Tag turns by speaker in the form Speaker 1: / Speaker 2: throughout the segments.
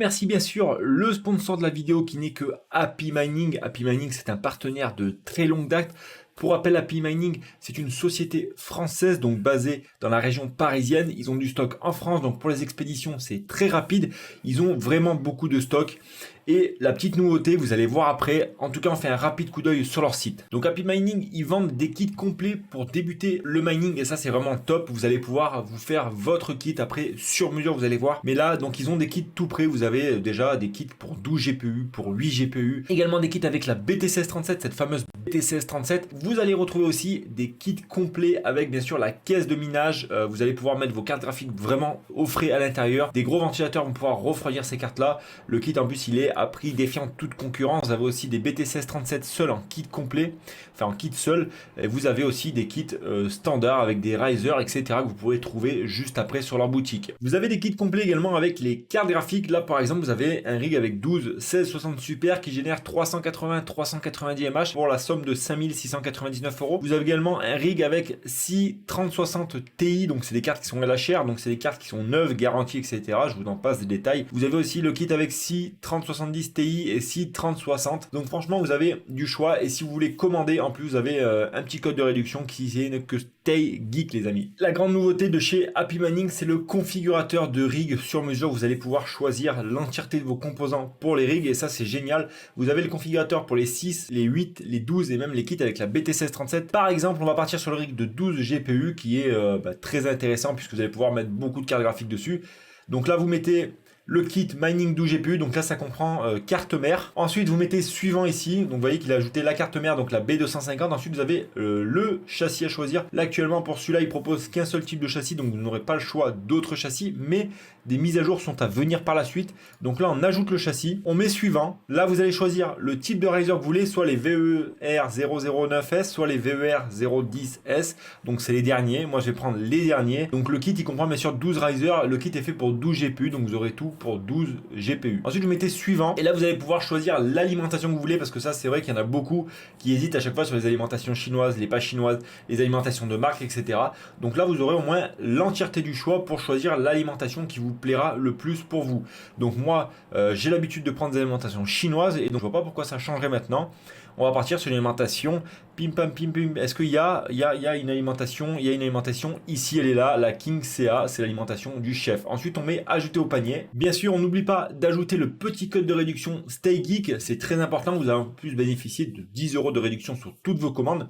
Speaker 1: Merci bien sûr le sponsor de la vidéo qui n'est que Happy Mining. Happy Mining, c'est un partenaire de très longue date. Pour rappel, Happy Mining, c'est une société française, donc basée dans la région parisienne. Ils ont du stock en France, donc pour les expéditions, c'est très rapide. Ils ont vraiment beaucoup de stock. Et la petite nouveauté, vous allez voir après, en tout cas on fait un rapide coup d'œil sur leur site. Donc Happy Mining, ils vendent des kits complets pour débuter le mining et ça c'est vraiment top. Vous allez pouvoir vous faire votre kit après sur mesure, vous allez voir. Mais là, donc ils ont des kits tout prêts, vous avez déjà des kits pour 12 GPU, pour 8 GPU. Également des kits avec la BT1637, cette fameuse BT1637. Vous allez retrouver aussi des kits complets avec bien sûr la caisse de minage. Vous allez pouvoir mettre vos cartes graphiques vraiment au frais à l'intérieur. Des gros ventilateurs vont pouvoir refroidir ces cartes là. Le kit en plus il est à prix défiant toute concurrence. Vous avez aussi des BT1637 seuls en kit complet, enfin en kit seul. Et vous avez aussi des kits standards avec des risers, etc. que vous pourrez trouver juste après sur leur boutique. Vous avez des kits complets également avec les cartes graphiques. Là par exemple, vous avez un rig avec 12 1660 Super qui génère 380-390 mAh pour la somme de 5699 euros. Vous avez également un rig avec 6 3060 Ti, donc c'est des cartes qui sont à la chair, donc c'est des cartes qui sont neuves, garanties, etc. Je vous en passe des détails. Vous avez aussi le kit avec 6 3070 Ti et 6 3060. Donc franchement, vous avez du choix. Et si vous voulez commander, en plus, vous avez un petit code de réduction qui est que Stay Geek, les amis. La grande nouveauté de chez Happy Mining, c'est le configurateur de rig sur mesure. Vous allez pouvoir choisir l'entièreté de vos composants pour les rigs et ça, c'est génial. Vous avez le configurateur pour les 6, les 8, les 12 et même les kits avec la BT1637. Par exemple, on va partir sur le rig de 12 GPU qui est très intéressant puisque vous allez pouvoir mettre beaucoup de cartes graphiques dessus. Donc là, vous mettez le kit mining 12 GPU, donc là ça comprend carte mère. Ensuite vous mettez suivant ici, donc vous voyez qu'il a ajouté la carte mère, donc la B250. Ensuite vous avez le châssis à choisir. Là actuellement pour celui-là il propose qu'un seul type de châssis, donc vous n'aurez pas le choix d'autres châssis, mais des mises à jour sont à venir par la suite. Donc là on ajoute le châssis, on met suivant. Là vous allez choisir le type de riser que vous voulez, soit les VER 009S, soit les VER 010S. Donc c'est les derniers, moi je vais prendre les derniers. Donc le kit il comprend bien sûr 12 risers, le kit est fait pour 12 GPU, donc vous aurez tout pour 12 GPU. Ensuite, vous mettez suivant. Et là, vous allez pouvoir choisir l'alimentation que vous voulez parce que ça, c'est vrai qu'il y en a beaucoup qui hésitent à chaque fois sur les alimentations chinoises, les pas chinoises, les alimentations de marque, etc. Donc là, vous aurez au moins l'entièreté du choix pour choisir l'alimentation qui vous plaira le plus pour vous. Donc moi, j'ai l'habitude de prendre des alimentations chinoises et donc je vois pas pourquoi ça changerait maintenant. On va partir sur l'alimentation. Pim pam pim pim. Est-ce qu'il y a une alimentation? Il y a une alimentation. Ici, elle est là. La King CA, c'est l'alimentation du chef. Ensuite, on met ajouter au panier. Bien sûr, on n'oublie pas d'ajouter le petit code de réduction Stay Geek. C'est très important. Vous allez en plus bénéficier de 10 euros de réduction sur toutes vos commandes.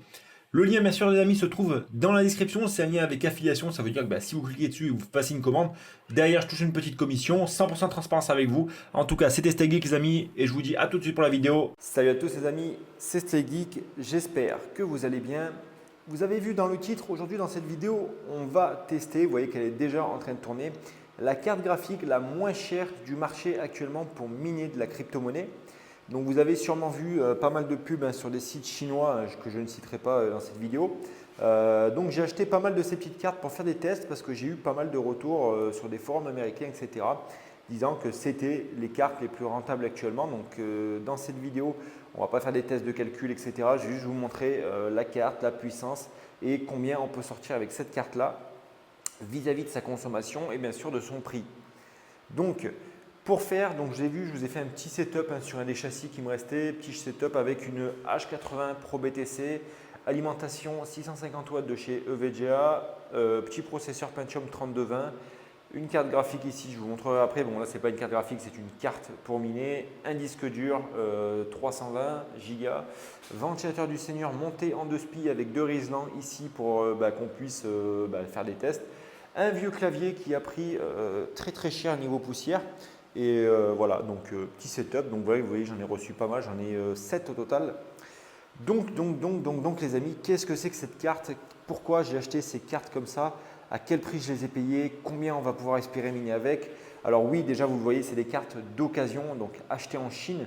Speaker 1: Le lien, bien sûr, les amis, se trouve dans la description. C'est un lien avec affiliation. Ça veut dire que si vous cliquez dessus et vous passez une commande, derrière, je touche une petite commission. 100% de transparence avec vous. En tout cas, c'était Stay Geek, les amis. Et je vous dis à tout de suite pour la vidéo.
Speaker 2: Salut à tous les amis, c'est Stay Geek. J'espère que vous allez bien. Vous avez vu dans le titre, aujourd'hui dans cette vidéo, on va tester, vous voyez qu'elle est déjà en train de tourner, la carte graphique la moins chère du marché actuellement pour miner de la crypto-monnaie. Donc vous avez sûrement vu pas mal de pubs sur des sites chinois que je ne citerai pas dans cette vidéo. Donc j'ai acheté pas mal de ces petites cartes pour faire des tests parce que j'ai eu pas mal de retours sur des forums américains, etc. disant que c'était les cartes les plus rentables actuellement. Donc dans cette vidéo, on ne va pas faire des tests de calcul, etc. Je vais juste vous montrer la carte, la puissance et combien on peut sortir avec cette carte-là vis-à-vis de sa consommation et bien sûr de son prix. Donc pour faire, donc je vous ai fait un petit setup sur un des châssis qui me restait, petit setup avec une H80 Pro BTC, alimentation 650 watts de chez EVGA, petit processeur Pentium 3220, une carte graphique ici, je vous montrerai après. Bon là c'est pas une carte graphique, c'est une carte pour miner, un disque dur 320 Go, ventilateur du Seigneur monté en 2 spies avec 2 Rislan ici pour qu'on puisse faire des tests. Un vieux clavier qui a pris très cher niveau poussière. Et voilà, donc petit setup. Donc vous voyez, j'en ai reçu pas mal, j'en ai 7 au total. Donc les amis, qu'est-ce que c'est que cette carte? Pourquoi j'ai acheté ces cartes comme ça? À quel prix je les ai payées? Combien on va pouvoir espérer miner avec? Alors oui, déjà vous le voyez, c'est des cartes d'occasion, donc achetées en Chine.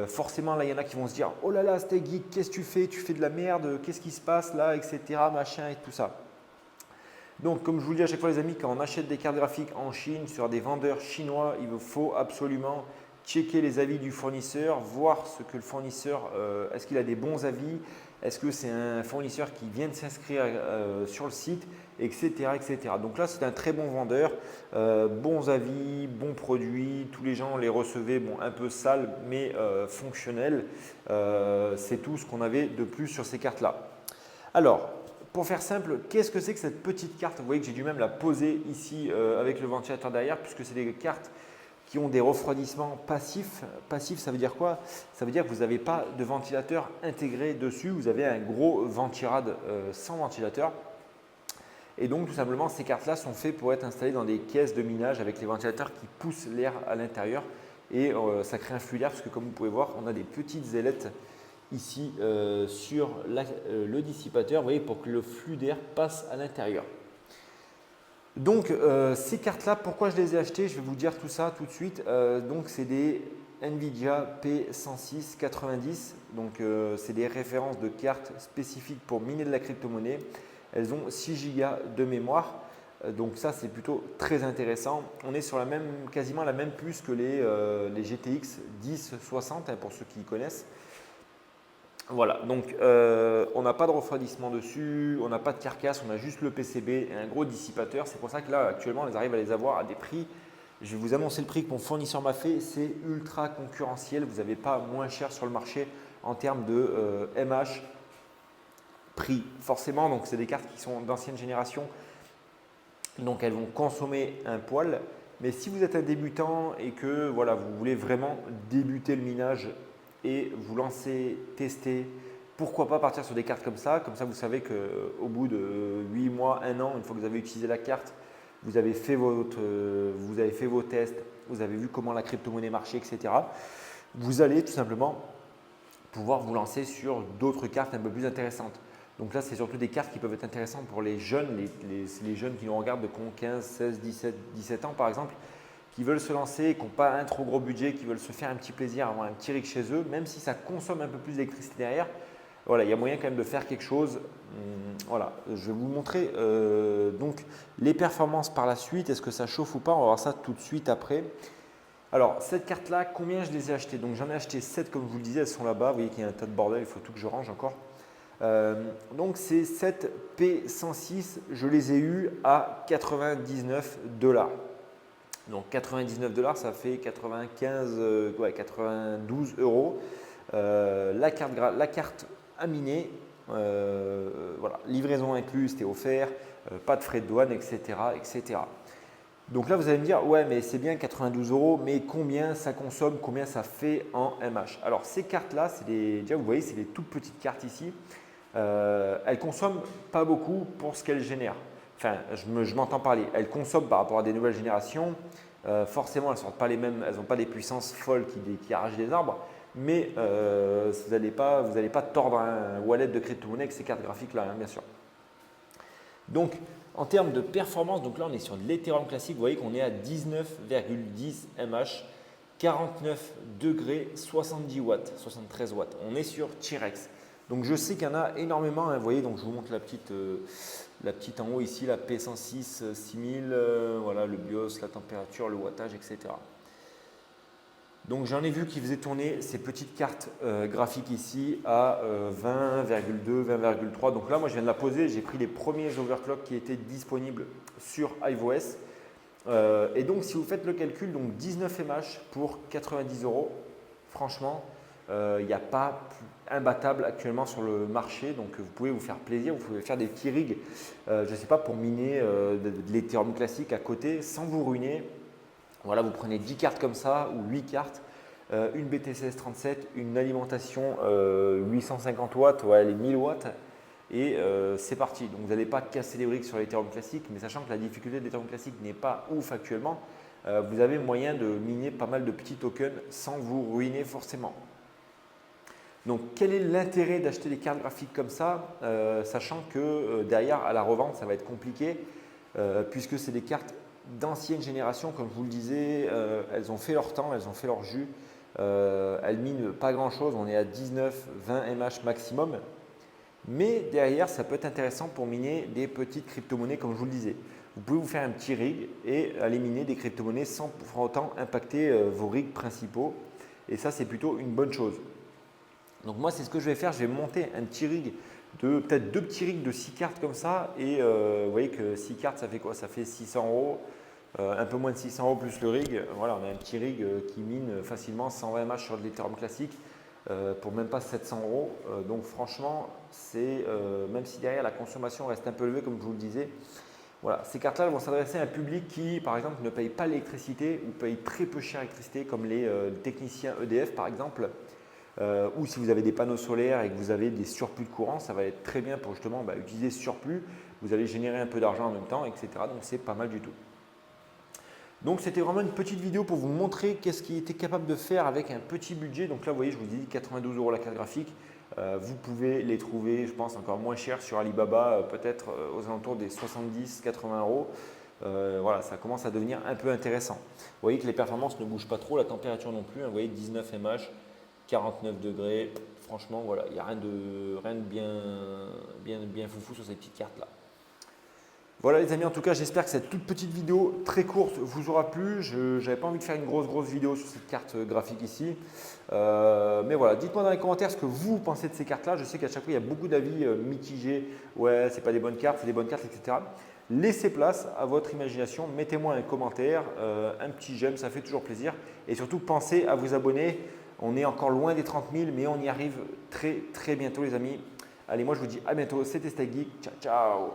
Speaker 2: Forcément, là, il y en a qui vont se dire « Oh là là, Stay Geek, qu'est-ce que tu fais? Tu fais de la merde, qu'est-ce qui se passe là, etc. » machin et tout ça. Donc, comme je vous le dis à chaque fois les amis, quand on achète des cartes graphiques en Chine sur des vendeurs chinois, il faut absolument checker les avis du fournisseur, voir ce que le fournisseur, est-ce qu'il a des bons avis, est-ce que c'est un fournisseur qui vient de s'inscrire sur le site etc., etc. Donc là, c'est un très bon vendeur, bons avis, bons produits, tous les gens les recevaient, bon, un peu sales, mais fonctionnels. C'est tout ce qu'on avait de plus sur ces cartes-là. Alors, pour faire simple, qu'est-ce que c'est que cette petite carte? Vous voyez que j'ai dû même la poser ici avec le ventilateur derrière, puisque c'est des cartes qui ont des refroidissements passifs. Passif, ça veut dire quoi? Ça veut dire que vous n'avez pas de ventilateur intégré dessus, vous avez un gros ventirad sans ventilateur. Et donc, tout simplement, ces cartes-là sont faites pour être installées dans des caisses de minage avec les ventilateurs qui poussent l'air à l'intérieur. Et ça crée un flux d'air parce que, comme vous pouvez voir, on a des petites ailettes ici sur le dissipateur, vous voyez, pour que le flux d'air passe à l'intérieur. Donc, ces cartes-là, pourquoi je les ai achetées? Je vais vous dire tout ça tout de suite. Donc, c'est des NVIDIA P106 90. Donc, c'est des références de cartes spécifiques pour miner de la crypto-monnaie. Elles ont 6 Go de mémoire. Donc, ça, c'est plutôt très intéressant. On est sur quasiment la même puce que les GTX 1060, pour ceux qui connaissent. Voilà, donc on n'a pas de refroidissement dessus, on n'a pas de carcasse, on a juste le PCB et un gros dissipateur. C'est pour ça que là, actuellement, on arrive à les avoir à des prix. Je vais vous annoncer le prix que mon fournisseur m'a fait. C'est ultra concurrentiel. Vous n'avez pas moins cher sur le marché en termes de MH prix. Forcément, donc c'est des cartes qui sont d'ancienne génération. Donc elles vont consommer un poil. Mais si vous êtes un débutant et que voilà, vous voulez vraiment débuter le minage et vous lancer, tester, pourquoi pas partir sur des cartes comme ça. Comme ça, vous savez qu'au bout de 8 mois, 1 an, une fois que vous avez utilisé la carte, vous avez fait vos tests, vous avez vu comment la crypto-monnaie marchait, etc. Vous allez tout simplement pouvoir vous lancer sur d'autres cartes un peu plus intéressantes. Donc là, c'est surtout des cartes qui peuvent être intéressantes pour les jeunes, les jeunes qui nous regardent de 15, 16, 17 ans par exemple, qui veulent se lancer, qui n'ont pas un trop gros budget, qui veulent se faire un petit plaisir, avoir un petit rig chez eux, même si ça consomme un peu plus d'électricité derrière. Voilà, il y a moyen quand même de faire quelque chose. Voilà, je vais vous montrer donc les performances par la suite. Est-ce que ça chauffe ou pas? On va voir ça tout de suite après. Alors, cette carte-là, combien je les ai achetées? Donc, j'en ai acheté 7 comme je vous le disais, elles sont là-bas. Vous voyez qu'il y a un tas de bordel, il faut tout que je range encore. Donc, ces 7 P106, je les ai eues à 99 $. Donc 99 $, ça fait 92 euros. La carte à miner, voilà, livraison incluse, c'était offert, pas de frais de douane, etc., etc. Donc là, vous allez me dire, ouais, mais c'est bien 92 euros, mais combien ça consomme, combien ça fait en MH? Alors, ces cartes-là, déjà, vous voyez, c'est des toutes petites cartes ici. Elles consomment pas beaucoup pour ce qu'elles génèrent. Enfin, je m'entends parler. Elles consomment par rapport à des nouvelles générations. Forcément, elles n'ont pas des puissances folles qui arrachent des arbres. Mais vous n'allez pas tordre un wallet de crypto-monnaie avec ces cartes graphiques-là, hein, bien sûr. Donc, en termes de performance, donc là, on est sur de l'Ethereum classique. Vous voyez qu'on est à 19,10 mH, 49 degrés, 70 watts, 73 watts. On est sur T-Rex. Donc, je sais qu'il y en a énormément. Hein, vous voyez, donc je vous montre la petite en haut ici, la P106 6000, voilà, le BIOS, la température, le wattage, etc. Donc j'en ai vu qui faisaient tourner ces petites cartes graphiques ici à 20,2, 20,3. Donc là, moi, je viens de la poser. J'ai pris les premiers overclock qui étaient disponibles sur iOS. Et donc, si vous faites le calcul, donc 19 mH pour 90 euros, franchement, il n'y a pas imbattable actuellement sur le marché. Donc, vous pouvez vous faire plaisir. Vous pouvez faire des petits rigs, je ne sais pas, pour miner de l'Ethereum classique à côté sans vous ruiner. Voilà, vous prenez 10 cartes comme ça ou 8 cartes, une BTC S37, une alimentation 850 watts, ouais, les 1000 watts et c'est parti. Donc vous n'allez pas casser les briques sur l'Ethereum classique, mais sachant que la difficulté de l'Ethereum classique n'est pas ouf actuellement, vous avez moyen de miner pas mal de petits tokens sans vous ruiner forcément. Donc quel est l'intérêt d'acheter des cartes graphiques comme ça, sachant que derrière à la revente ça va être compliqué puisque c'est des cartes d'ancienne génération, comme je vous le disais, elles ont fait leur temps, elles ont fait leur jus, elles minent pas grand chose, on est à 19-20 mH maximum, mais derrière ça peut être intéressant pour miner des petites crypto-monnaies comme je vous le disais. Vous pouvez vous faire un petit rig et aller miner des crypto-monnaies sans pour autant impacter vos rigs principaux et ça c'est plutôt une bonne chose. Donc moi c'est ce que je vais faire, je vais monter un petit rig de peut-être 2 petits rigs de 6 cartes comme ça. Et vous voyez que 6 cartes, ça fait quoi? Ça fait 600 euros. Un peu moins de 600 euros plus le rig. Voilà, on a un petit rig qui mine facilement 120 mAh sur de l'Ethereum classique pour même pas 700 euros. Donc franchement, même si derrière la consommation reste un peu élevée comme je vous le disais, voilà, ces cartes-là vont s'adresser à un public qui, par exemple, ne paye pas l'électricité ou paye très peu cher l'électricité, comme les techniciens EDF par exemple. Ou si vous avez des panneaux solaires et que vous avez des surplus de courant, ça va être très bien pour justement utiliser ce surplus. Vous allez générer un peu d'argent en même temps, etc. Donc c'est pas mal du tout. Donc c'était vraiment une petite vidéo pour vous montrer qu'est-ce qui était capable de faire avec un petit budget. Donc là, vous voyez, je vous dis 92 euros la carte graphique. Vous pouvez les trouver, je pense, encore moins cher sur Alibaba, peut-être aux alentours des 70-80 euros. Voilà, ça commence à devenir un peu intéressant. Vous voyez que les performances ne bougent pas trop, la température non plus. Vous voyez 19 mAh, 49 degrés. Franchement, voilà, il n'y a rien de bien foufou sur ces petites cartes-là. Voilà les amis, en tout cas j'espère que cette toute petite vidéo très courte vous aura plu. Je n'avais pas envie de faire une grosse vidéo sur cette carte graphique ici. Mais voilà, dites-moi dans les commentaires ce que vous pensez de ces cartes-là. Je sais qu'à chaque fois il y a beaucoup d'avis mitigés. Ouais, c'est pas des bonnes cartes, c'est des bonnes cartes, etc. Laissez place à votre imagination. Mettez-moi un commentaire, un petit j'aime, ça fait toujours plaisir. Et surtout pensez à vous abonner. On est encore loin des 30 000, mais on y arrive très bientôt les amis. Allez, moi je vous dis à bientôt. C'était Stay Geek. Ciao, ciao.